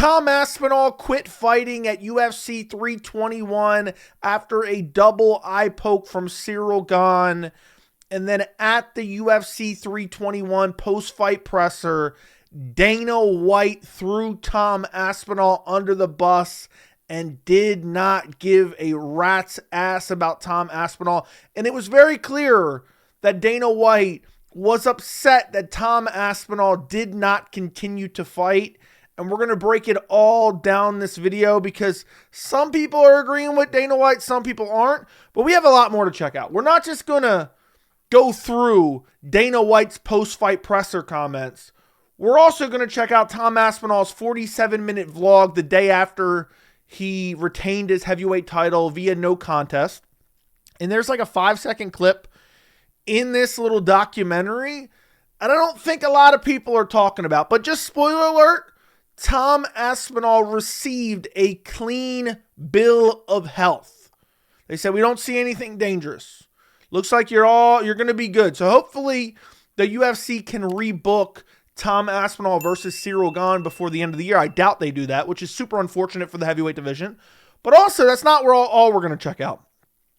Tom Aspinall quit fighting at UFC 321 after a double eye poke from Ciryl Gane. And then at the UFC 321 post-fight presser, Dana White threw Tom Aspinall under the bus and did not give a rat's ass about Tom Aspinall. And it was very clear that Dana White was upset that Tom Aspinall did not continue to fight. And we're going to break it all down this video because some people are agreeing with Dana White, some people aren't. But we have a lot more to check out. We're not just going to go through Dana White's post-fight presser comments. We're also going to check out Tom Aspinall's 47-minute vlog the day after he retained his heavyweight title via no contest. And there's like a 5-second clip in this little documentary and I don't think a lot of people are talking about. But just spoiler alert, Tom Aspinall received a clean bill of health. They said, we don't see anything dangerous. Looks like you're going to be good. So hopefully the UFC can rebook Tom Aspinall versus Ciryl Gane before the end of the year. I doubt they do that, which is super unfortunate for the heavyweight division. But also, that's not where all we're going to check out,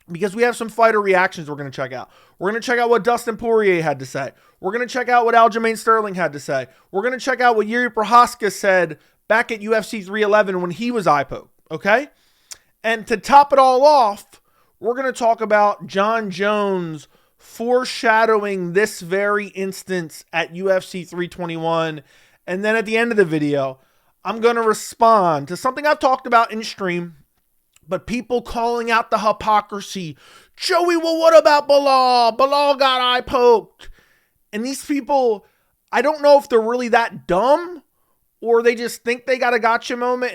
because we have some fighter reactions we're going to check out. We're going to check out what Dustin Poirier had to say. We're going to check out what Aljamain Sterling had to say. We're going to check out what Yuri Prochazka said back at UFC 311 when he was eye poked, okay? And to top it all off, we're going to talk about Jon Jones foreshadowing this very instance at UFC 321. And then at the end of the video, I'm going to respond to something I've talked about in stream, but people calling out the hypocrisy. Joey, well, what about Bilal? Bilal got eye poked. And these people, I don't know if they're really that dumb, or they just think they got a gotcha moment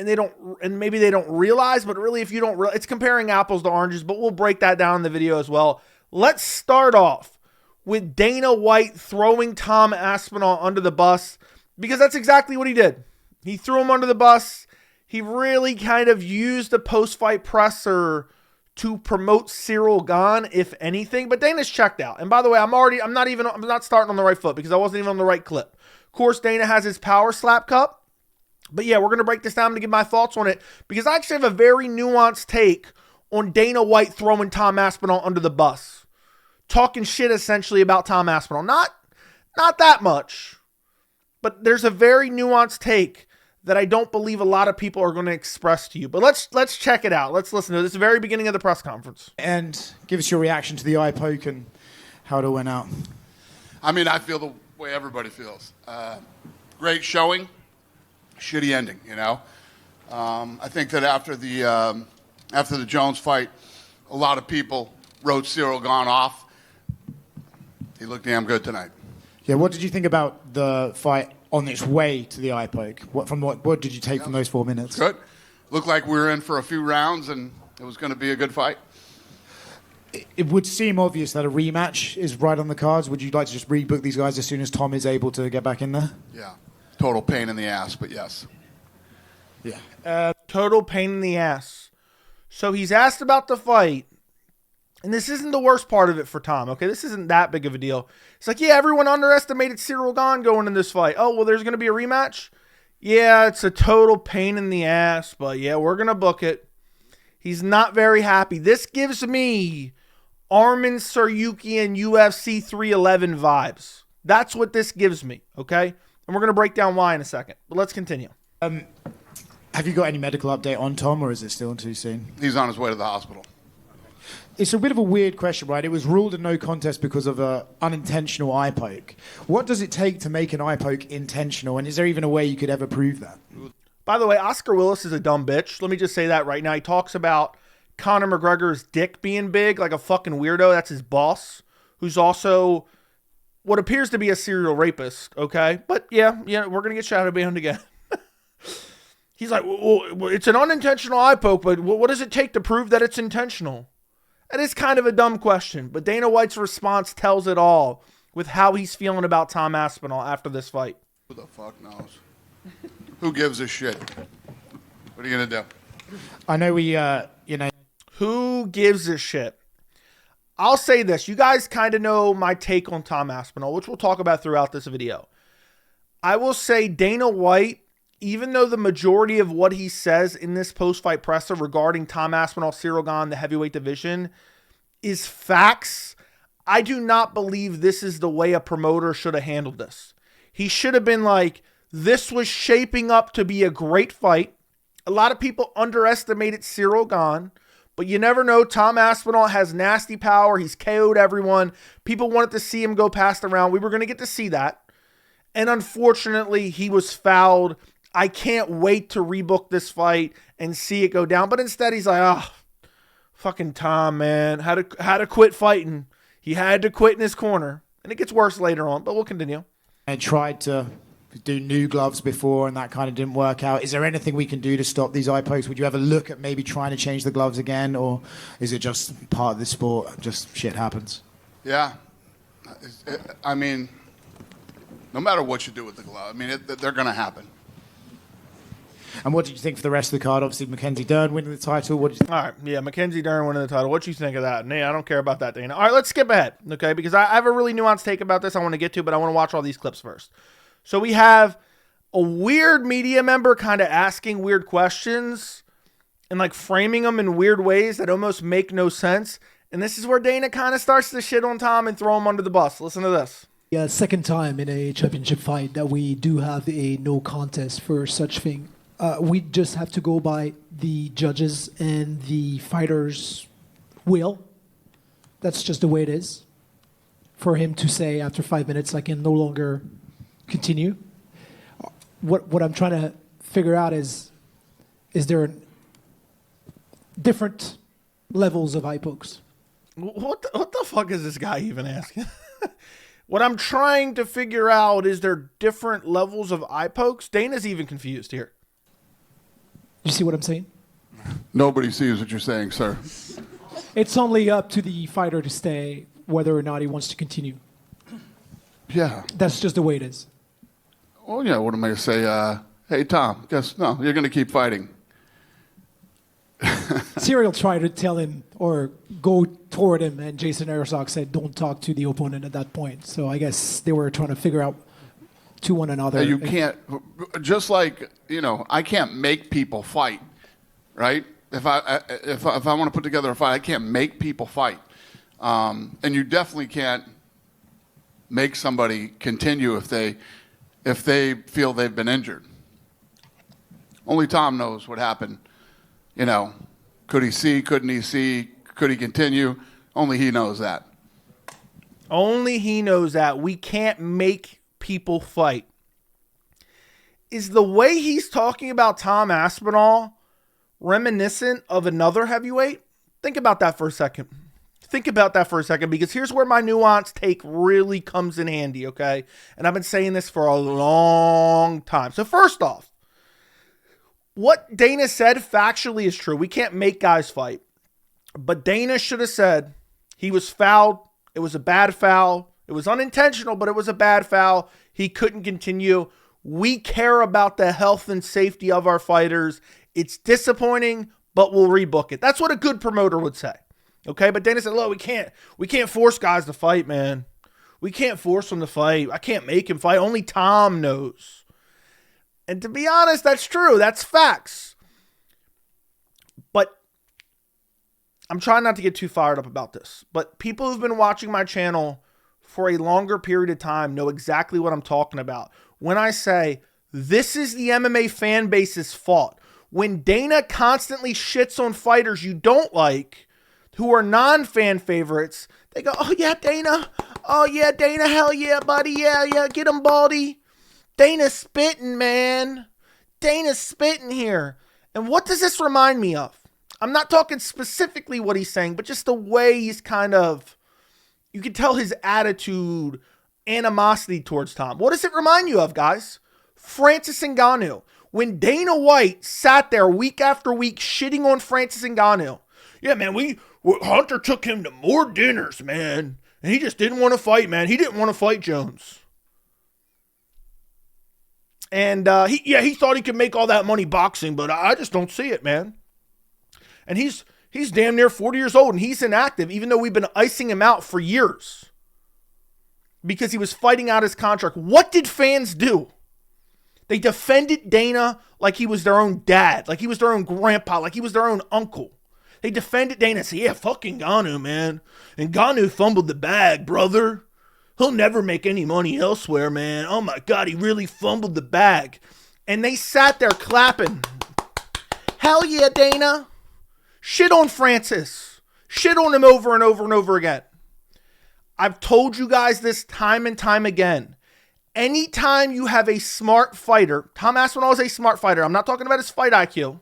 and maybe they don't realize, but really if you don't realize, it's comparing apples to oranges, but we'll break that down in the video as well. Let's start off with Dana White throwing Tom Aspinall under the bus, because that's exactly what he did. He threw him under the bus. He really kind of used the post-fight presser to promote Ciryl Gane, if anything. But Dana's checked out. And by the way, I'm not starting on the right foot because I wasn't even on the right clip. Of course, Dana has his power slap cup. But yeah, we're going to break this down to give my thoughts on it, because I actually have a very nuanced take on Dana White throwing Tom Aspinall under the bus. Talking shit essentially about Tom Aspinall. Not that much. But there's a very nuanced take that I don't believe a lot of people are going to express to you. But let's check it out. Let's listen to this, the very beginning of the press conference. And give us your reaction to the eye poke and how it all went out. I mean, I feel the way everybody feels. Great showing, shitty ending, you know. I think that after the Jones fight, a lot of people wrote Ciryl Gane off. He looked damn good tonight. Yeah, what did you think about the fight on its way to the eye poke? What did you take from those 4 minutes? Good. Looked like we were in for a few rounds and it was going to be a good fight. It would seem obvious that a rematch is right on the cards. Would you like to just rebook these guys as soon as Tom is able to get back in there? Yeah. Total pain in the ass, but yes. Yeah. Total pain in the ass. So he's asked about the fight. And this isn't the worst part of it for Tom, okay? This isn't that big of a deal. It's like, yeah, everyone underestimated Ciryl Gane going in this fight. Oh, well, there's going to be a rematch? Yeah, it's a total pain in the ass, but yeah, we're going to book it. He's not very happy. This gives me Arman Tsarukyan UFC 311 vibes. That's what this gives me, okay? And we're going to break down why in a second. But let's continue. Have you got any medical update on Tom, or is it still too soon? He's on his way to the hospital. It's a bit of a weird question, right? It was ruled a no contest because of an unintentional eye poke. What does it take to make an eye poke intentional? And is there even a way you could ever prove that? By the way, Oscar Willis is a dumb bitch. Let me just say that right now. He talks about Conor McGregor's dick being big like a fucking weirdo. That's his boss, who's also what appears to be a serial rapist, okay? But yeah, we're going to get shadow banned again. He's like, well, it's an unintentional eye poke, but what does it take to prove that it's intentional? That is kind of a dumb question, but Dana White's response tells it all with how he's feeling about Tom Aspinall after this fight. Who the fuck knows? Who gives a shit? What are you going to do? I know Who gives a shit? I'll say this. You guys kind of know my take on Tom Aspinall, which we'll talk about throughout this video. I will say Dana White even though the majority of what he says in this post-fight presser regarding Tom Aspinall, Ciryl Gane, the heavyweight division is facts, I do not believe this is the way a promoter should have handled this. He should have been like, this was shaping up to be a great fight. A lot of people underestimated Ciryl Gane, but you never know. Tom Aspinall has nasty power. He's KO'd everyone. People wanted to see him go past the round. We were going to get to see that. And unfortunately, he was fouled. I can't wait to rebook this fight and see it go down. But instead, he's like, oh, fucking Tom, man. Had to quit fighting. He had to quit in his corner. And it gets worse later on, but we'll continue. I tried to do new gloves before, and that kind of didn't work out. Is there anything we can do to stop these eye pokes? Would you ever look at maybe trying to change the gloves again, or is it just part of the sport? Just shit happens. Yeah. I mean, no matter what you do with the glove, I mean, they're going to happen. And what did you think for the rest of the card? Obviously, Mackenzie Dern winning the title. What did you think? All right, yeah, Mackenzie Dern winning the title. What you think of that? Nah, I don't care about that, Dana. All right, let's skip ahead, okay? Because I have a really nuanced take about this I want to get to, but I want to watch all these clips first. So we have a weird media member kind of asking weird questions and like framing them in weird ways that almost make no sense. And this is where Dana kind of starts to shit on Tom and throw him under the bus. Listen to this. Yeah, second time in a championship fight that we do have a no contest for such thing. We just have to go by the judges and the fighters' will. That's just the way it is. For him to say after 5 minutes, I can no longer continue. What I'm trying to figure out is there different levels of eye pokes? What the fuck is this guy even asking? What I'm trying to figure out is there different levels of eye pokes? Dana's even confused here. You see what I'm saying? Nobody sees what you're saying, sir. It's only up to the fighter to stay whether or not he wants to continue. Yeah. That's just the way it is. Well, yeah, what am I going to say? Hey, Tom, no, you're going to keep fighting. Ciryl tried to tell him or go toward him, and Jason Herzog said, don't talk to the opponent at that point. So I guess they were trying to figure out to one another. You can't, just like, I can't make people fight, right? If I want to put together a fight, I can't make people fight. And you definitely can't make somebody continue if they feel they've been injured. Only Tom knows what happened. Could he see? Couldn't he see? Could he continue? Only he knows that. Only he knows that. We can't make people fight. Is the way he's talking about Tom Aspinall reminiscent of another heavyweight? Think about that for a second. Because here's where my nuanced take really comes in handy, okay? And I've been saying this for a long time. So first off, what Dana said factually is true. We can't make guys fight. But Dana should have said he was fouled. It was a bad foul. It was unintentional, but it was a bad foul. He couldn't continue. We care about the health and safety of our fighters. It's disappointing, but we'll rebook it. That's what a good promoter would say. Okay, but Dana said, look, we can't force guys to fight, man. We can't force them to fight. I can't make him fight. Only Tom knows. And to be honest, that's true. That's facts. But I'm trying not to get too fired up about this. But people who've been watching my channel for a longer period of time know exactly what I'm talking about. When I say this is the MMA fan base's fault. When Dana constantly shits on fighters you don't like, who are non-fan favorites, they go, oh yeah, Dana. Oh yeah, Dana. Hell yeah, buddy. Yeah, get him, Baldy. Dana's spitting, man. Dana's spitting here. And what does this remind me of? I'm not talking specifically what he's saying, but just the way he's kind of, you can tell his attitude, animosity towards Tom. What does it remind you of, guys? Francis Ngannou. When Dana White sat there week after week shitting on Francis Ngannou. Yeah, man, Hunter took him to more dinners, man. And he just didn't want to fight, man. He didn't want to fight Jones. And he thought he could make all that money boxing, but I just don't see it, man. And he's damn near 40 years old, and he's inactive, even though we've been icing him out for years because he was fighting out his contract. What did fans do? They defended Dana like he was their own dad, like he was their own grandpa, like he was their own uncle. They defended Dana and said, yeah, fucking Ngannou, man. And Ngannou fumbled the bag, brother. He'll never make any money elsewhere, man. Oh my God, he really fumbled the bag. And they sat there clapping. Hell yeah, Dana. Shit on Francis. Shit on him over and over and over again. I've told you guys this time and time again. Anytime you have a smart fighter, Tom Aspinall is a smart fighter. I'm not talking about his fight IQ,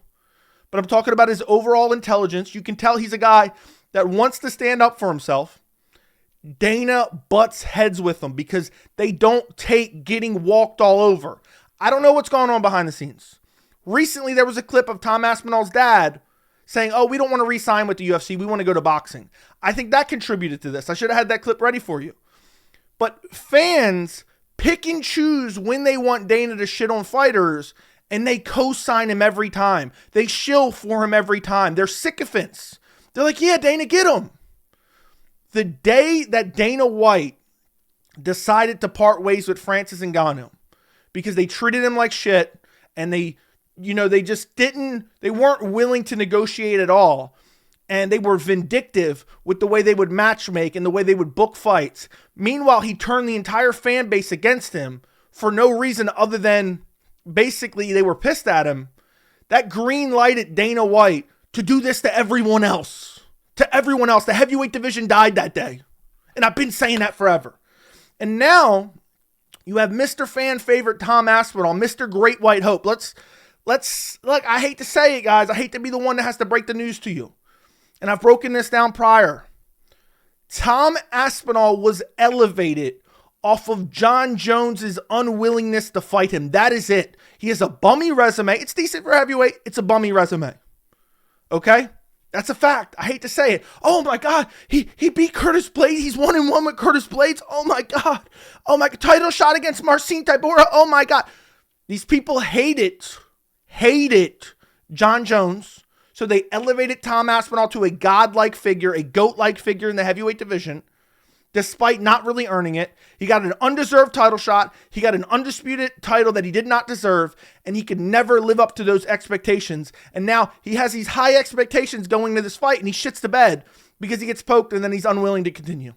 but I'm talking about his overall intelligence. You can tell he's a guy that wants to stand up for himself. Dana butts heads with them because they don't take getting walked all over. I don't know what's going on behind the scenes. Recently, there was a clip of Tom Aspinall's dad saying, oh, we don't want to re-sign with the UFC. We want to go to boxing. I think that contributed to this. I should have had that clip ready for you. But fans pick and choose when they want Dana to shit on fighters, and they co-sign him every time. They shill for him every time. They're sycophants. They're like, yeah, Dana, get him. The day that Dana White decided to part ways with Francis Ngannou because they treated him like shit and they weren't willing to negotiate at all. And they were vindictive with the way they would matchmake and the way they would book fights. Meanwhile, he turned the entire fan base against him for no reason other than basically they were pissed at him. That green lighted Dana White to do this to everyone else. To everyone else. The heavyweight division died that day. And I've been saying that forever. And now you have Mr. Fan Favorite Tom Aspinall, Mr. Great White Hope. Let's look, I hate to say it, guys. I hate to be the one that has to break the news to you. And I've broken this down prior. Tom Aspinall was elevated off of Jon Jones's unwillingness to fight him. That is it. He has a bummy resume. It's decent for heavyweight. It's a bummy resume. Okay? That's a fact. I hate to say it. Oh my God. He beat Curtis Blades. He's 1-1 with Curtis Blades. Oh my God. Oh my God. Title shot against Marcin Tybura. Oh my God. These people hated Jon Jones. So they elevated Tom Aspinall to a godlike figure, a goat-like figure in the heavyweight division, despite not really earning it. He got an undeserved title shot. He got an undisputed title that he did not deserve, and he could never live up to those expectations. And now he has these high expectations going to this fight, and he shits the bed because he gets poked, and then he's unwilling to continue.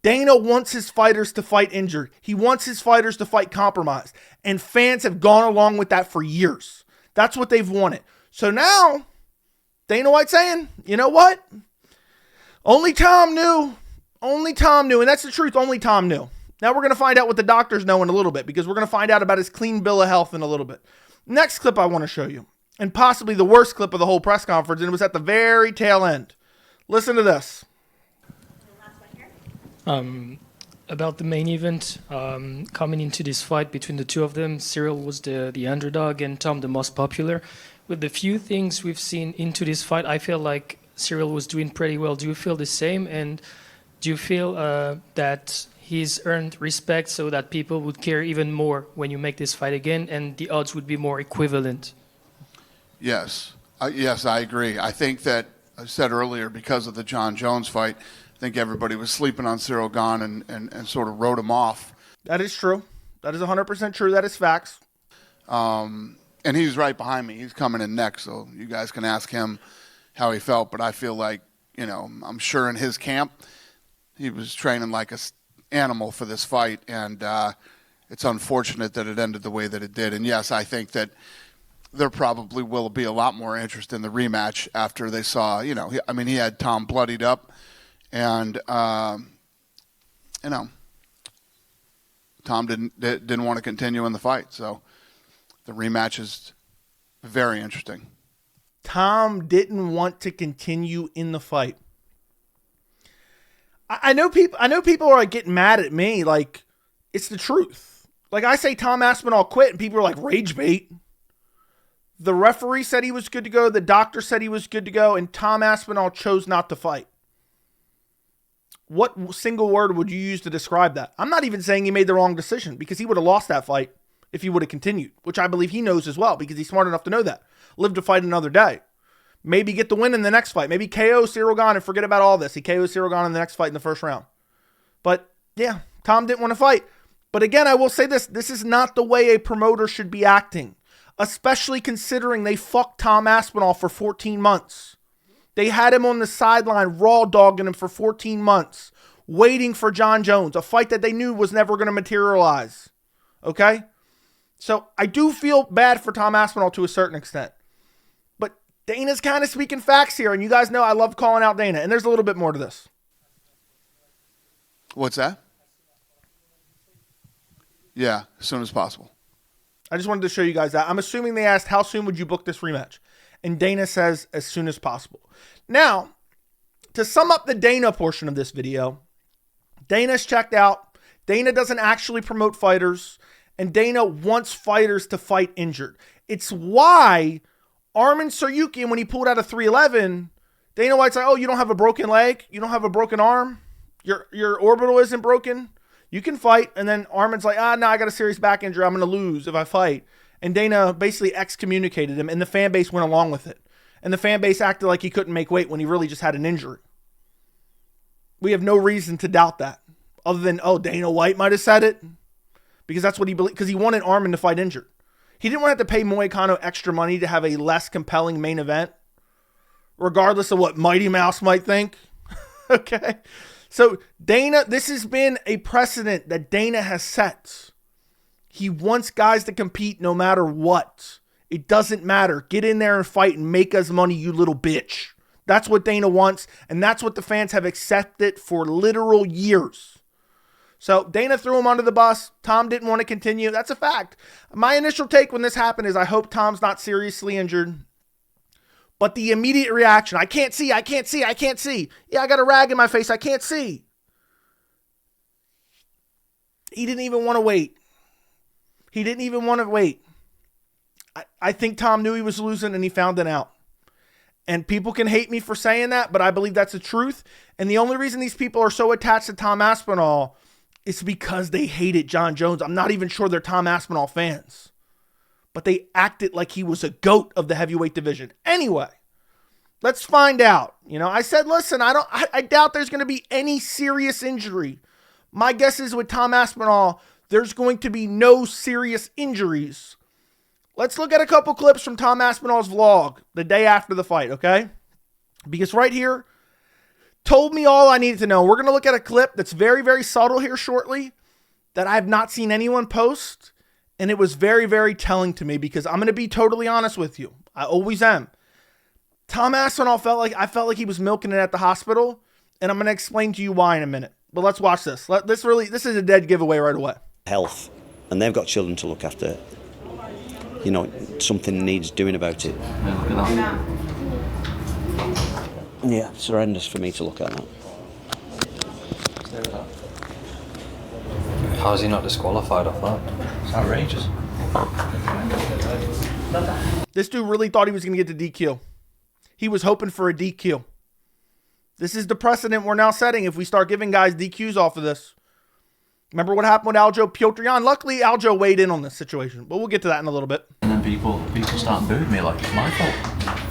Dana wants his fighters to fight injured. He wants his fighters to fight compromised, and fans have gone along with that for years. That's what they've wanted. So now, Dana White's saying, you know what? Only Tom knew. Only Tom knew. And that's the truth. Only Tom knew. Now we're going to find out what the doctors know in a little bit because we're going to find out about his clean bill of health in a little bit. Next clip I want to show you, and possibly the worst clip of the whole press conference, and it was at the very tail end. Listen to this. About the main event, coming into this fight between the two of them, Ciryl was the underdog and Tom the most popular. With the few things we've seen into this fight, I feel like Ciryl was doing pretty well. Do you feel the same? And do you feel that he's earned respect so that people would care even more when you make this fight again and the odds would be more equivalent? Yes. Yes, I agree. I think that, I said earlier, because of the Jon Jones fight, I think everybody was sleeping on Ciryl Gane and sort of wrote him off. That is true. That is 100% true. That is facts. And he's right behind me. He's coming in next, so you guys can ask him how he felt. But I feel like, I'm sure in his camp, he was training like an animal for this fight. And it's unfortunate that it ended the way that it did. And, yes, I think that there probably will be a lot more interest in the rematch after they saw, he had Tom bloodied up. And, Tom didn't want to continue in the fight. So the rematch is very interesting. Tom didn't want to continue in the fight. I know people are like getting mad at me. Like, it's the truth. Like, I say Tom Aspinall quit and people are like, rage bait. The referee said he was good to go. The doctor said he was good to go. And Tom Aspinall chose not to fight. What single word would you use to describe that? I'm not even saying he made the wrong decision because he would have lost that fight if he would have continued, which I believe he knows as well because he's smart enough to know that. Live to fight another day. Maybe get the win in the next fight. Maybe KO Ciryl Gane and forget about all this. He KOs Ciryl Gane in the next fight in the first round. But yeah, Tom didn't want to fight. But again, I will say this. This is not the way a promoter should be acting, especially considering they fucked Tom Aspinall for 14 months. They had him on the sideline, raw dogging him for 14 months, waiting for Jon Jones, a fight that they knew was never going to materialize. Okay? So I do feel bad for Tom Aspinall to a certain extent. But Dana's kind of speaking facts here, and you guys know I love calling out Dana, and there's a little bit more to this. What's that? Yeah, as soon as possible. I just wanted to show you guys that. I'm assuming they asked, how soon would you book this rematch? And Dana says, as soon as possible. Now, to sum up the Dana portion of this video, Dana's checked out. Dana doesn't actually promote fighters. And Dana wants fighters to fight injured. It's why Arman Tsarukyan, when he pulled out a 311, Dana White's like, oh, you don't have a broken leg? You don't have a broken arm? Your orbital isn't broken? You can fight. And then Arman's like, no, I got a serious back injury. I'm going to lose if I fight. And Dana basically excommunicated him, and the fan base went along with it. And the fan base acted like he couldn't make weight when he really just had an injury. We have no reason to doubt that, other than, Dana White might have said it, because that's what he believed, because he wanted Arman to fight injured. He didn't want to have to pay Moicano extra money to have a less compelling main event, regardless of what Mighty Mouse might think. Okay? So Dana, this has been a precedent that Dana has set. He wants guys to compete no matter what. It doesn't matter. Get in there and fight and make us money, you little bitch. That's what Dana wants, and that's what the fans have accepted for literal years. So Dana threw him under the bus. Tom didn't want to continue. That's a fact. My initial take when this happened is I hope Tom's not seriously injured. But the immediate reaction, I can't see. Yeah, I got a rag in my face. I can't see. He didn't even want to wait. I think Tom knew he was losing and he found it out. And people can hate me for saying that, but I believe that's the truth. And the only reason these people are so attached to Tom Aspinall is because they hated Jon Jones. I'm not even sure they're Tom Aspinall fans. But they acted like he was a GOAT of the heavyweight division. Anyway, let's find out. I said, listen, I doubt there's going to be any serious injury. My guess is with Tom Aspinall, there's going to be no serious injuries. Let's look at a couple clips from Tom Aspinall's vlog the day after the fight, okay? Because right here told me all I needed to know. We're going to look at a clip that's very, very subtle here shortly that I have not seen anyone post. And it was very, very telling to me because I'm going to be totally honest with you. I always am. Tom Aspinall felt like he was milking it at the hospital. And I'm going to explain to you why in a minute. But let's watch this. This is a dead giveaway right away. Health. And they've got children to look after. Something needs doing about it. Yeah, look at that. Yeah, it's horrendous for me to look at that. How is he not disqualified off that? It's outrageous. This dude really thought he was going to get the DQ. He was hoping for a DQ. This is the precedent we're now setting if we start giving guys DQs off of this. Remember what happened with Aljo Piotryan? Luckily, Aljo weighed in on this situation, but we'll get to that in a little bit. And then people start booing me like it's my fault.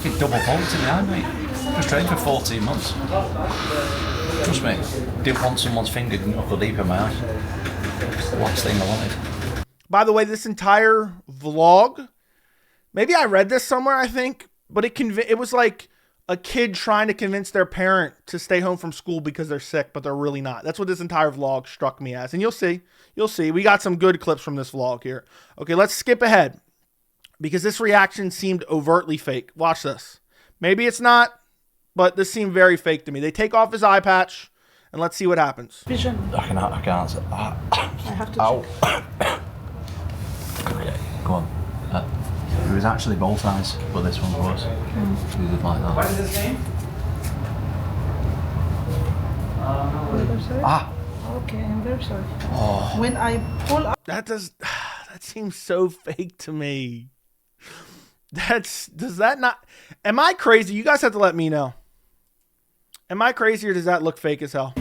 Get double pointed behind me. Just trained for 14 months. Trust me, didn't want someone's finger knuckle deep in my ass. The last thing I wanted. By the way, this entire vlog, maybe I read this somewhere, I think, but it was like a kid trying to convince their parent to stay home from school because they're sick, but they're really not. That's what this entire vlog struck me as. And you'll see. We got some good clips from this vlog here. Okay, let's skip ahead because this reaction seemed overtly fake. Watch this. Maybe it's not, but this seemed very fake to me. They take off his eye patch and let's see what happens. Vision. I can't. I have to Ow. check. Okay, go on. It was actually both eyes, but this one was. He did like that. What is his name? Okay, I'm very sorry. Oh. When I pull up, That seems so fake to me. Does that not, am I crazy? You guys have to let me know. Am I crazy or does that look fake as hell?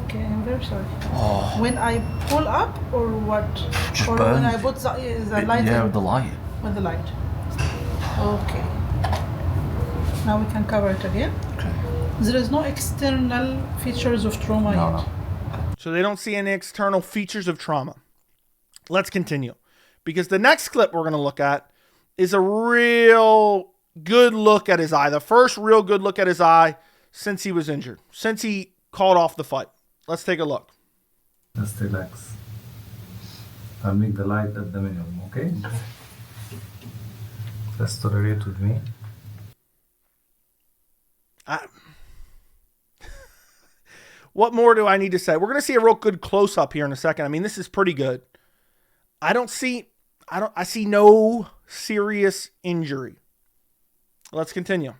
Okay, I'm very sorry. Oh. When I pull up or what? Just or burned. when I put the light Yeah, in? with the light. With the light. Okay. Now we can cover it again. Okay. There is no external features of trauma yet. So they don't see any external features of trauma. Let's continue. Because the next clip we're going to look at is a real good look at his eye. The first real good look at his eye since he was injured. Since he called off the fight. Let's take a look. Just relax. I'll make the light at the minimum, okay? Just tolerate with me. What more do I need to say? We're going to see a real good close-up here in a second. I mean, this is pretty good. I see no serious injury. Let's continue.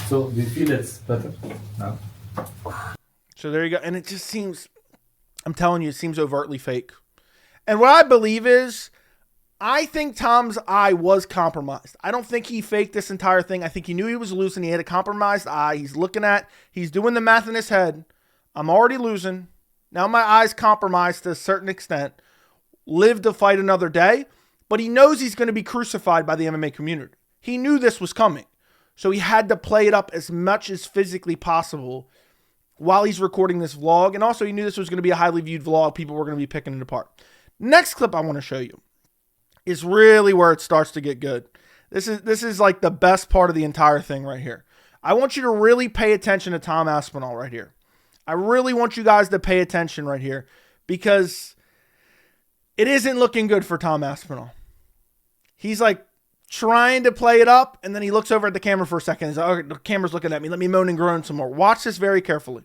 So, do you feel it's better now? So there you go. And it just seems, I'm telling you, it seems overtly fake. And what I believe is, I think Tom's eye was compromised. I don't think he faked this entire thing. I think he knew he was losing. He had a compromised eye. He's doing the math in his head. I'm already losing. Now my eye's compromised to a certain extent. Live to fight another day. But he knows he's going to be crucified by the MMA community. He knew this was coming. So he had to play it up as much as physically possible while he's recording this vlog. And also he knew this was going to be a highly viewed vlog. People were going to be picking it apart. Next clip I want to show you is really where it starts to get good. This is like the best part of the entire thing right here. I want you to really pay attention to Tom Aspinall right here. I really want you guys to pay attention right here because it isn't looking good for Tom Aspinall. He's like trying to play it up, and then he looks over at the camera for a second. He's like, oh, the camera's looking at me. Let me moan and groan some more. Watch this very carefully.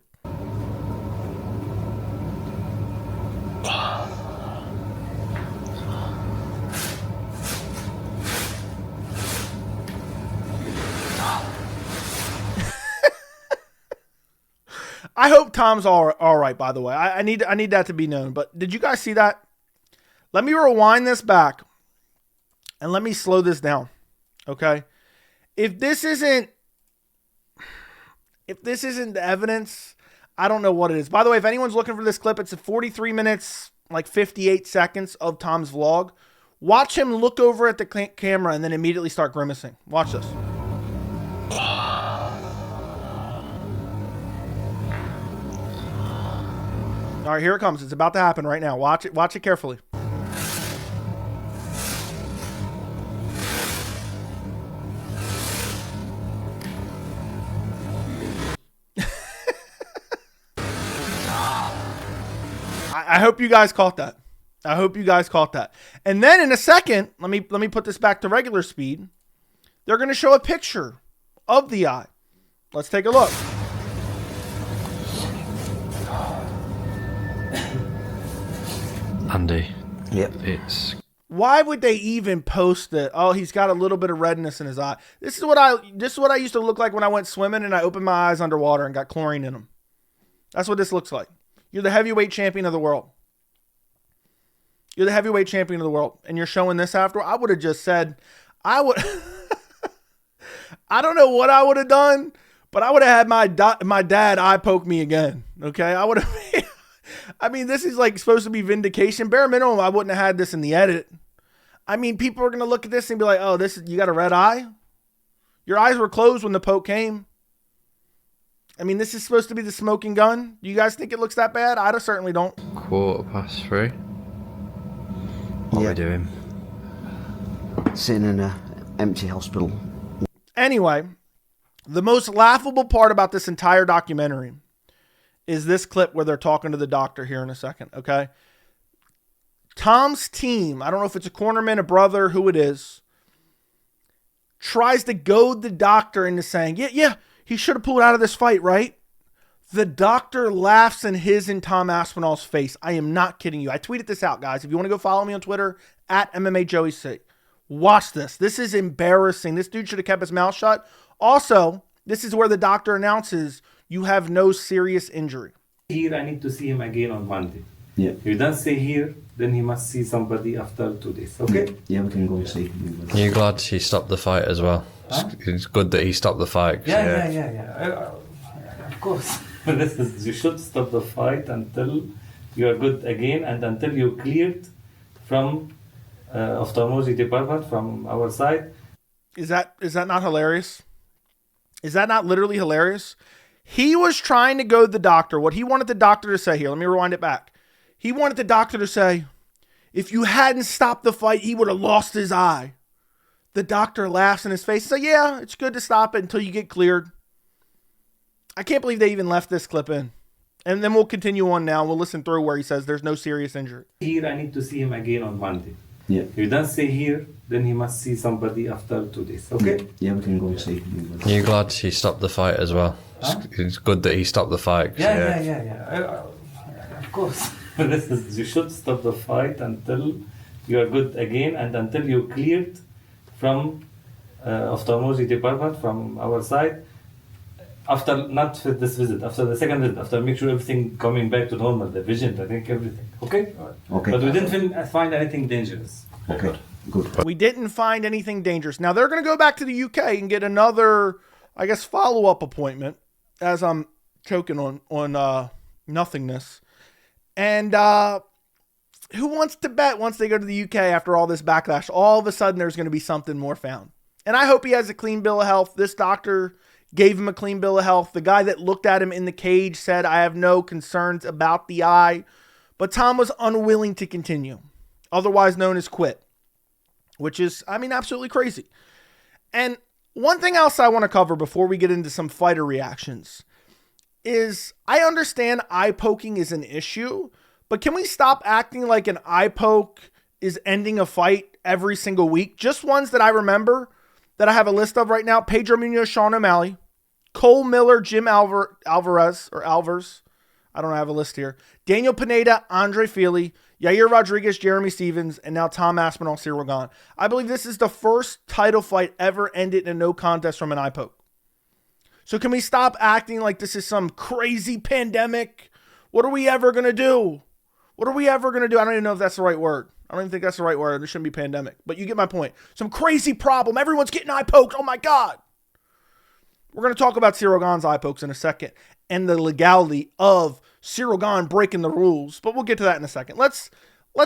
I hope Tom's all right, by the way. I need that to be known. But did you guys see that? Let me rewind this back. And let me slow this down. Okay? If this isn't the evidence, I don't know what it is. By the way, if anyone's looking for this clip, it's 43 minutes, like 58 seconds of Tom's vlog. Watch him look over at the camera and then immediately start grimacing. Watch this. All right, here it comes. It's about to happen right now. Watch it carefully. I hope you guys caught that. I hope you guys caught that. And then in a second, let me put this back to regular speed. They're going to show a picture of the eye. Let's take a look. Andy. Yep. It's... Why would they even post it? Oh, he's got a little bit of redness in his eye. This is what I used to look like when I went swimming and I opened my eyes underwater and got chlorine in them. That's what this looks like. You're the heavyweight champion of the world. You're the heavyweight champion of the world. And you're showing this after. I would have just said, I don't know what I would have done, but I would have had my dad eye poke me again. Okay? I would have. I mean, this is like supposed to be vindication. Bare minimum, I wouldn't have had this in the edit. I mean, people are going to look at this and be like, oh, you got a red eye? Your eyes were closed when the poke came. I mean, this is supposed to be the smoking gun. Do you guys think it looks that bad? I certainly don't. 3:15. What are we doing? Sitting in an empty hospital. Anyway, the most laughable part about this entire documentary is this clip where they're talking to the doctor here in a second, okay? Tom's team, I don't know if it's a cornerman, a brother, who it is, tries to goad the doctor into saying, yeah, he should have pulled out of this fight, right? The doctor laughs in his and Tom Aspinall's face. I am not kidding you. I tweeted this out, guys. If you want to go follow me on Twitter, at MMAJoeyC. Watch this. This is embarrassing. This dude should have kept his mouth shut. Also, this is where the doctor announces you have no serious injury. Here, I need to see him again on Monday. Yeah. If you don't stay here, then he must see somebody after 2 days, okay? Yeah, we can go and see him. Are you glad he stopped the fight as well? Huh? It's good that he stopped the fight. Yeah. Of course. You should stop the fight until you are good again and until you're cleared from ophthalmology department from our side. Is that not hilarious? Is that not literally hilarious? He was trying to go to the doctor. What he wanted the doctor to say here, let me rewind it back. He wanted the doctor to say, if you hadn't stopped the fight, he would have lost his eye. The doctor laughs in his face and says, yeah, it's good to stop it until you get cleared. I can't believe they even left this clip in. And then we'll continue on now. We'll listen through where he says there's no serious injury. Here, I need to see him again on Monday. Yeah. If he doesn't stay here, then he must see somebody after 2 days. Okay? Yeah, we can go and see him. Are you glad he stopped the fight as well? Huh? It's good that he stopped the fight. Yeah. Of course. You should stop the fight until you are good again and until you're cleared from ophthalmology department from our side. After, not for this visit, after the second visit, after make sure everything coming back to normal, the vision, I think everything. Okay? Okay. But we didn't find anything dangerous. Okay, good. We didn't find anything dangerous. Now they're going to go back to the UK and get another, I guess, follow-up appointment as I'm choking on nothingness. And who wants to bet once they go to the UK after all this backlash, all of a sudden there's going to be something more found. And I hope he has a clean bill of health. This doctor gave him a clean bill of health. The guy that looked at him in the cage said, I have no concerns about the eye. But Tom was unwilling to continue, otherwise known as quit, which is, absolutely crazy. And one thing else I want to cover before we get into some fighter reactions is I understand eye poking is an issue, but can we stop acting like an eye poke is ending a fight every single week? Just ones that I remember that I have a list of right now: Pedro Munoz, Sean O'Malley, Cole Miller, Jim Alvarez. I don't have a list here. Daniel Pineda, Andre Fili, Yair Rodriguez, Jeremy Stevens, and now Tom Aspinall, Ciryl Gane. I believe this is the first title fight ever ended in a no contest from an eye poke. So can we stop acting like this is some crazy pandemic? What are we ever going to do? I don't even know if that's the right word. I don't even think that's the right word. It shouldn't be pandemic. But you get my point. Some crazy problem. Everyone's getting eye poked. Oh my God. We're going to talk about Ciryl Gane's eye pokes in a second and the legality of Ciryl Gane breaking the rules. But we'll get to that in a second. Let's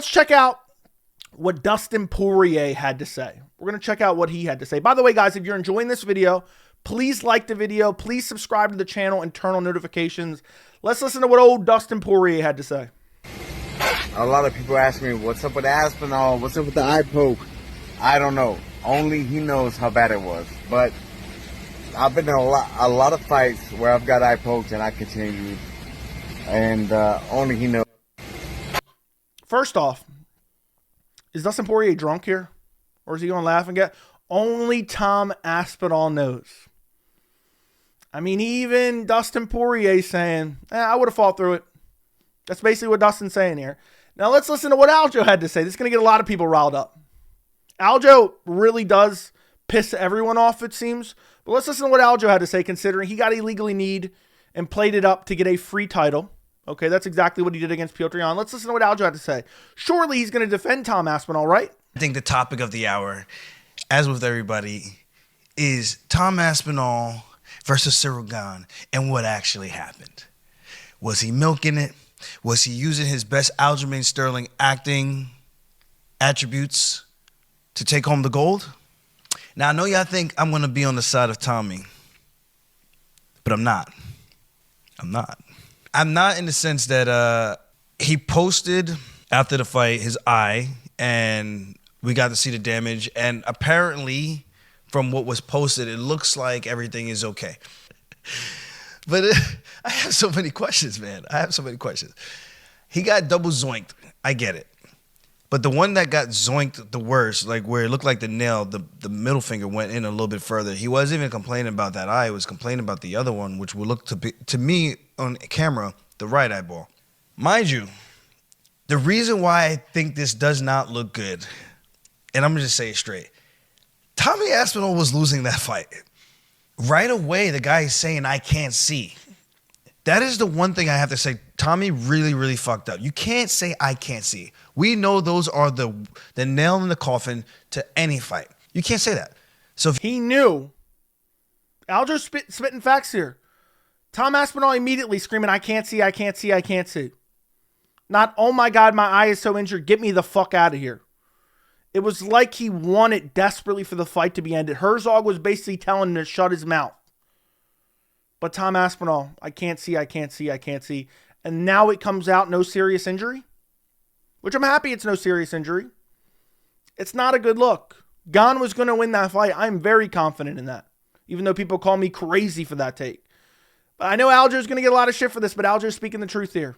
check out what Dustin Poirier had to say. We're going to check out what he had to say. By the way, guys, if you're enjoying this video, please like the video. Please subscribe to the channel and turn on notifications. Let's listen to what old Dustin Poirier had to say. A lot of people ask me, what's up with Aspinall? What's up with the eye poke? I don't know. Only he knows how bad it was. But I've been in a lot of fights where I've got eye pokes and I continued. And only he knows. First off, is Dustin Poirier drunk here? Or is he going to laugh and get? Only Tom Aspinall knows. Even Dustin Poirier saying, I would have fought through it. That's basically what Dustin's saying here. Now let's listen to what Aljo had to say. This is going to get a lot of people riled up. Aljo really does piss everyone off, it seems. But let's listen to what Aljo had to say, considering he got illegally kneed and played it up to get a free title. Okay, that's exactly what he did against Piotr Jan. Let's listen to what Aljo had to say. Surely he's going to defend Tom Aspinall, right? I think the topic of the hour, as with everybody, is Tom Aspinall versus Ciryl Gane and what actually happened. Was he milking it? Was he using his best Aljamain Sterling acting attributes to take home the gold? Now, I know y'all think I'm going to be on the side of Tommy, but I'm not. I'm not in the sense that he posted after the fight his eye, and we got to see the damage, and apparently from what was posted, it looks like everything is okay. But I have so many questions, man. He got double zoinked. I get it. But the one that got zoinked the worst, like where it looked like the nail, the middle finger went in a little bit further. He wasn't even complaining about that eye. He was complaining about the other one, which would look to me on camera, the right eyeball. Mind you, the reason why I think this does not look good, and I'm going to just say it straight, Tommy Aspinall was losing that fight. Right away, the guy is saying, I can't see. That is the one thing I have to say. Tommy really, really fucked up. You can't say, I can't see. We know those are the nail in the coffin to any fight. You can't say that. So if he knew. Aljo's spitting facts here. Tom Aspinall immediately screaming, I can't see, I can't see, I can't see. Not, oh my God, my eye is so injured. Get me the fuck out of here. It was like he wanted desperately for the fight to be ended. Herzog was basically telling him to shut his mouth. But Tom Aspinall, I can't see. And now it comes out no serious injury, which I'm happy it's no serious injury. It's not a good look. Gane was going to win that fight. I'm very confident in that, even though people call me crazy for that take. But I know Aljo's going to get a lot of shit for this, but Aljo's speaking the truth here.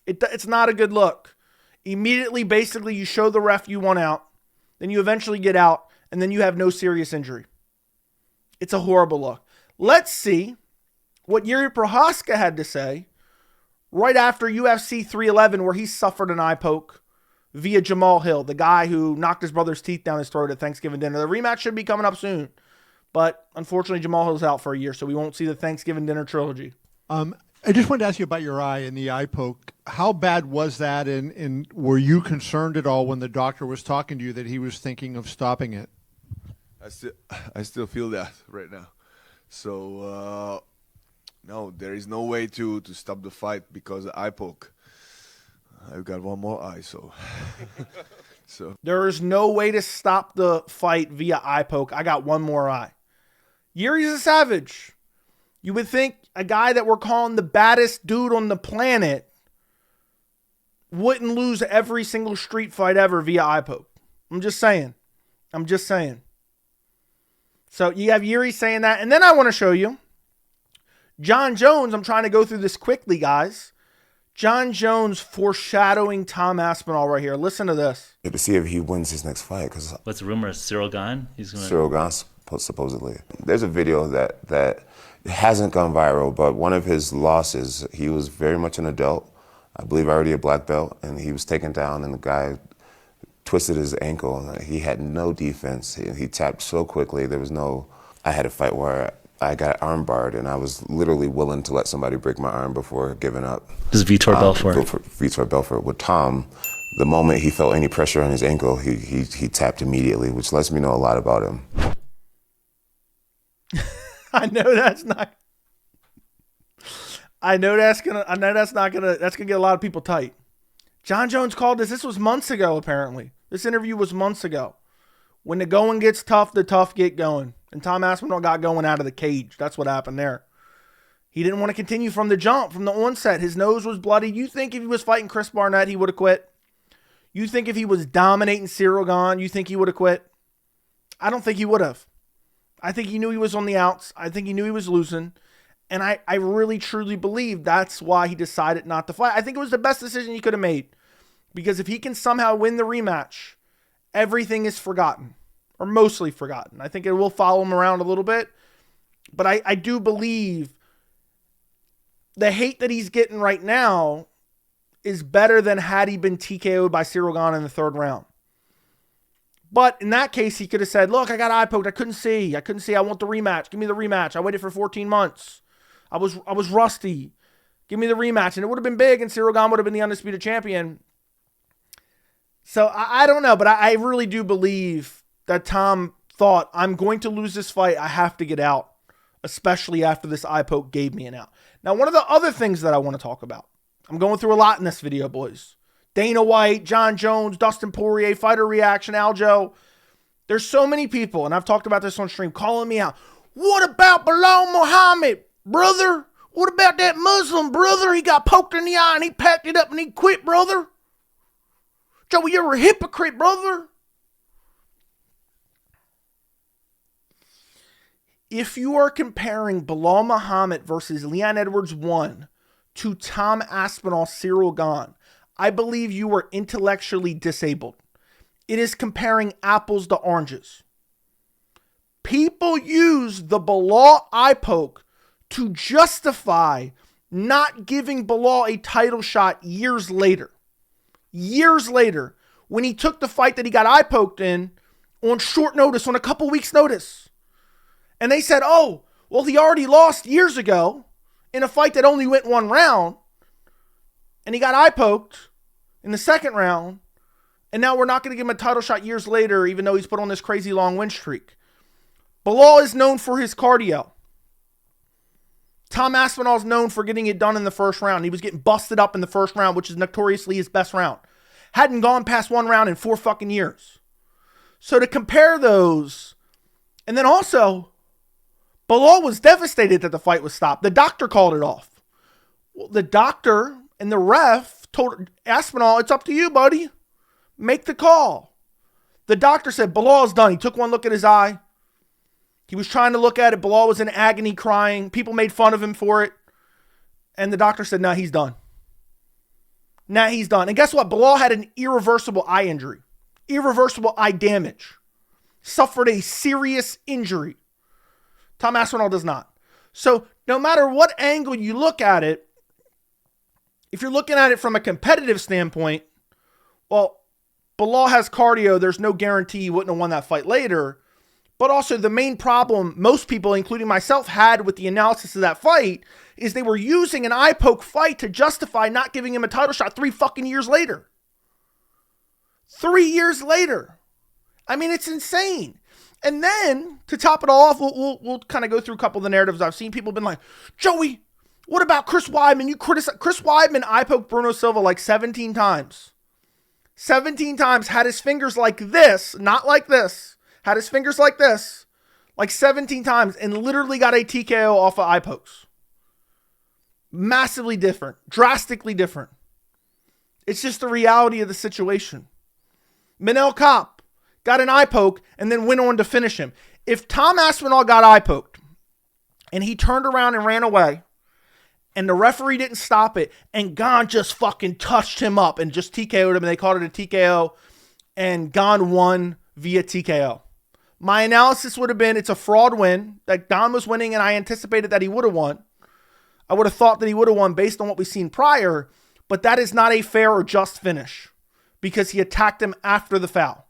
It's not a good look. Immediately, basically, you show the ref you want out, then you eventually get out, and then you have no serious injury. It's a horrible look. Let's see what Yuri Prohaska had to say right after UFC 311, where he suffered an eye poke via Jamal Hill, the guy who knocked his brother's teeth down his throat at Thanksgiving dinner. The rematch should be coming up soon, but unfortunately Jamal Hill's out for a year, so we won't see the Thanksgiving dinner trilogy. I just wanted to ask you about your eye and the eye poke. How bad was that, and were you concerned at all when the doctor was talking to you that he was thinking of stopping it? I still feel that right now. So, no, there is no way to stop the fight because of eye poke. I've got one more eye, so. There is no way to stop the fight via eye poke. I got one more eye. Yuri's a savage. You would think a guy that we're calling the baddest dude on the planet wouldn't lose every single street fight ever via eye poke. I'm just saying. So you have Yuri saying that. And then I want to show you Jon Jones. I'm trying to go through this quickly, guys. Jon Jones foreshadowing Tom Aspinall right here. Listen to this. To see if he wins his next fight. What's the rumor? Ciryl Gane? Ciryl Gane, supposedly. There's a video that hasn't gone viral, but one of his losses, he was very much an adult. I believe already a black belt, and he was taken down, and the guy twisted his ankle. He had no defense. He tapped so quickly. I had a fight where I got arm barred, and I was literally willing to let somebody break my arm before giving up. This is Vitor Belfort. Vitor Belfort. With Tom, the moment he felt any pressure on his ankle, he tapped immediately, which lets me know a lot about him. I know that's not gonna get a lot of people tight. Jon Jones called this. This was months ago, apparently. This interview was months ago. When the going gets tough, the tough get going. And Tom Aspinall got going out of the cage. That's what happened there. He didn't want to continue from the jump, from the onset. His nose was bloody. You think if he was fighting Chris Barnett, he would have quit? You think if he was dominating Ciryl Gane, you think he would have quit? I don't think he would have. I think he knew he was on the outs. I think he knew he was losing. And I really, truly believe that's why he decided not to fight. I think it was the best decision he could have made. Because if he can somehow win the rematch, everything is forgotten. Or mostly forgotten. I think it will follow him around a little bit. But I do believe the hate that he's getting right now is better than had he been TKO'd by Ciryl Gane in the third round. But in that case, he could have said, look, I got eye poked. I couldn't see. I want the rematch. Give me the rematch. I waited for 14 months. I was rusty. Give me the rematch. And it would have been big, and Ciryl Gane would have been the undisputed champion. So I don't know, but I really do believe that Tom thought, I'm going to lose this fight. I have to get out, especially after this eye poke gave me an out. Now, one of the other things that I want to talk about, I'm going through a lot in this video, boys. Dana White, Jon Jones, Dustin Poirier, fighter reaction, Aljo. There's so many people, and I've talked about this on stream, calling me out. What about Bilal Muhammad, brother? What about that Muslim brother? He got poked in the eye and he packed it up and he quit, brother. Joey, you're a hypocrite, brother. If you are comparing Bilal Muhammad versus Leon Edwards 1 to Tom Aspinall, Ciryl Gane, I believe you are intellectually disabled. It is comparing apples to oranges. People use the Bilal eye poke to justify not giving Bilal a title shot years later. Years later, when he took the fight that he got eye poked in on short notice, on a couple weeks' notice. And they said, oh, well, he already lost years ago in a fight that only went one round. And he got eye poked in the second round. And now we're not going to give him a title shot years later, even though he's put on this crazy long win streak. Bilal is known for his cardio. Tom Aspinall is known for getting it done in the first round. He was getting busted up in the first round, which is notoriously his best round. Hadn't gone past one round in 4 fucking years. So to compare those, and then also, Belal was devastated that the fight was stopped. The doctor called it off. Well, the doctor and the ref told Aspinall, it's up to you, buddy. Make the call. The doctor said, Belal's done. He took one look at his eye. He was trying to look at it. Belal was in agony crying. People made fun of him for it. And the doctor said, nah, he's done. Nah, he's done. And guess what? Belal had an irreversible eye injury. Irreversible eye damage. Suffered a serious injury. Tom Aspinall does not. So no matter what angle you look at it, if you're looking at it from a competitive standpoint, well, Belal has cardio. There's no guarantee he wouldn't have won that fight later. But also the main problem most people, including myself, had with the analysis of that fight is they were using an eye poke fight to justify not giving him a title shot 3 fucking years later. 3 years later. I mean, it's insane. And then, to top it all off, we'll kind of go through a couple of the narratives I've seen. People have been like, Joey, what about Chris Weidman? You criticize Chris Weidman eye poked Bruno Silva like 17 times. 17 times, had his fingers like this, not like this. Had his fingers like this, like 17 times, and literally got a TKO off of eye pokes. Massively different. Drastically different. It's just the reality of the situation. Manel Kopp got an eye poke and then went on to finish him. If Tom Aspinall got eye poked and he turned around and ran away and the referee didn't stop it and Gane just fucking touched him up and just TKO'd him and they called it a TKO and Gane won via TKO. My analysis would have been it's a fraud win, that Gane was winning and I anticipated that he would have won. I would have thought that he would have won based on what we've seen prior, but that is not a fair or just finish because he attacked him after the foul.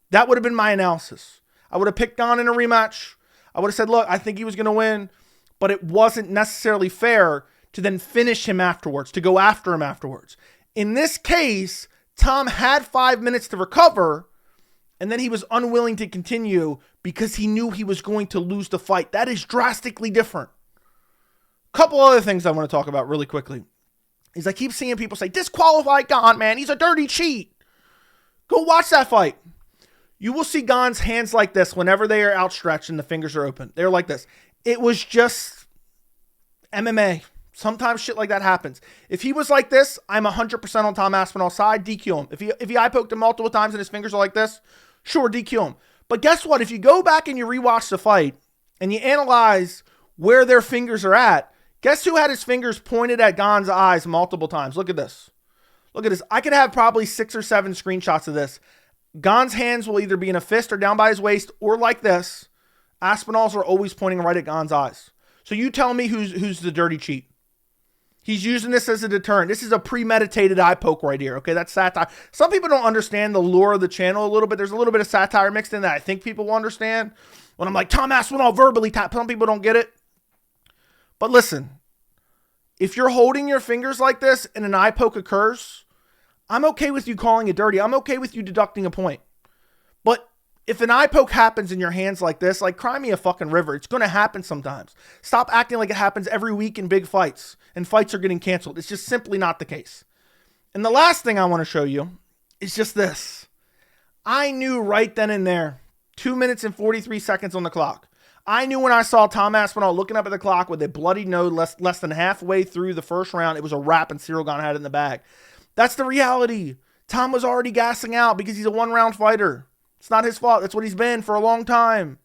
That would have been my analysis. I would have picked Gane in a rematch. I would have said, look, I think he was going to win, but it wasn't necessarily fair to then finish him afterwards, to go after him afterwards. In this case, Tom had 5 minutes to recover, and then he was unwilling to continue because he knew he was going to lose the fight. That is drastically different. Couple other things I want to talk about really quickly is I keep seeing people say, disqualify Gane, man. He's a dirty cheat. Go watch that fight. You will see Gane's hands like this whenever they are outstretched and the fingers are open. They're like this. It was just MMA. Sometimes shit like that happens. If he was like this, I'm 100% on Tom Aspinall's side. DQ him. If he eye poked him multiple times and his fingers are like this, sure, DQ him. But guess what? If you go back and you rewatch the fight and you analyze where their fingers are at, guess who had his fingers pointed at Gane's eyes multiple times? Look at this. Look at this. I could have probably 6 or 7 screenshots of this. Gane's hands will either be in a fist or down by his waist or like this. Aspinall's are always pointing right at Gane's eyes. So you tell me who's the dirty cheat. He's using this as a deterrent. This is a premeditated eye poke right here. Okay, that's satire. Some people don't understand the lore of the channel a little bit. There's a little bit of satire mixed in that I think people will understand. When I'm like, Tom Aspinall verbally tap, some people don't get it. But listen, if you're holding your fingers like this and an eye poke occurs, I'm okay with you calling it dirty. I'm okay with you deducting a point. But if an eye poke happens in your hands like this, like cry me a fucking river. It's going to happen sometimes. Stop acting like it happens every week in big fights and fights are getting canceled. It's just simply not the case. And the last thing I want to show you is just this. I knew right then and there, 2 minutes and 43 seconds on the clock. I knew when I saw Tom Aspinall looking up at the clock with a bloody nose less than halfway through the first round, it was a wrap and Ciryl Gane had it in the bag. That's the reality. Tom was already gassing out because he's a one-round fighter. It's not his fault. That's what he's been for a long time.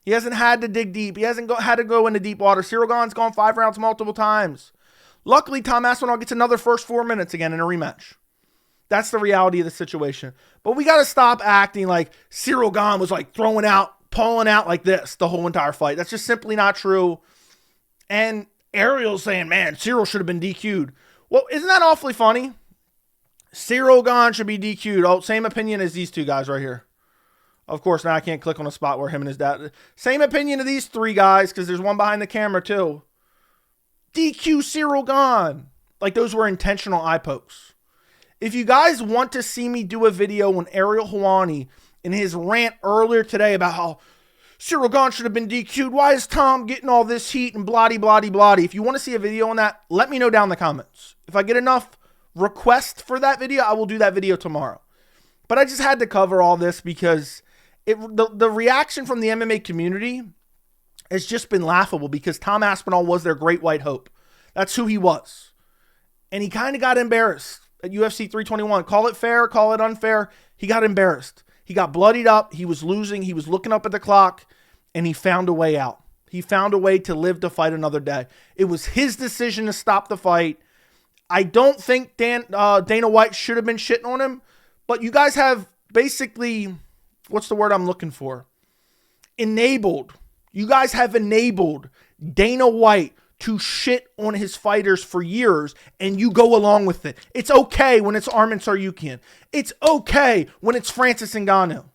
He hasn't had to dig deep. He hasn't had to go into deep water. Ciryl Gane's gone 5 rounds multiple times. Luckily, Tom Aspinall gets another first 4 minutes again in a rematch. That's the reality of the situation. But we got to stop acting like Ciryl Gane was like throwing out, pulling out like this the whole entire fight. That's just simply not true. And Ariel's saying, man, Ciryl should have been DQ'd. Well, isn't that awfully funny? Ciryl Gane should be DQ'd. Oh, same opinion as these two guys right here. Of course, now I can't click on a spot where him and his dad. Same opinion of these 3 guys because there's one behind the camera too. DQ Ciryl Gane. Like those were intentional eye pokes. If you guys want to see me do a video on Ariel Helwani in his rant earlier today about how Ciryl Gane should have been DQ'd, why is Tom getting all this heat and bloody, bloody, bloody? If you want to see a video on that, let me know down in the comments. If I get enough requests for that video, I will do that video tomorrow. But I just had to cover all this because The reaction from the MMA community has just been laughable because Tom Aspinall was their great white hope. That's who he was. And he kind of got embarrassed at UFC 321. Call it fair, call it unfair. He got embarrassed. He got bloodied up. He was losing. He was looking up at the clock, and he found a way out. He found a way to live to fight another day. It was his decision to stop the fight. I don't think Dana White should have been shitting on him, but you guys have basically, what's the word I'm looking for? Enabled. You guys have enabled Dana White to shit on his fighters for years, and you go along with it. It's okay when it's Arman Tsarukyan. It's okay when it's Francis Ngannou.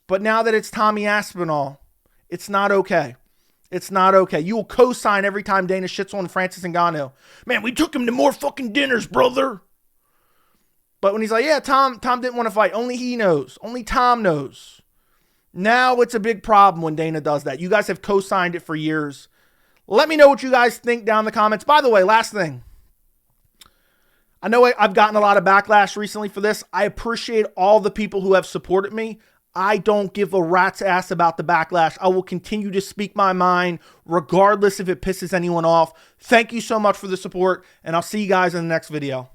But now that it's Tommy Aspinall, it's not okay. It's not okay. You will co-sign every time Dana shits on Francis Ngannou. Man, we took him to more fucking dinners, brother. But when he's like, yeah, Tom didn't want to fight. Only he knows. Only Tom knows. Now it's a big problem when Dana does that. You guys have co-signed it for years. Let me know what you guys think down in the comments. By the way, last thing. I know I've gotten a lot of backlash recently for this. I appreciate all the people who have supported me. I don't give a rat's ass about the backlash. I will continue to speak my mind regardless if it pisses anyone off. Thank you so much for the support, and I'll see you guys in the next video.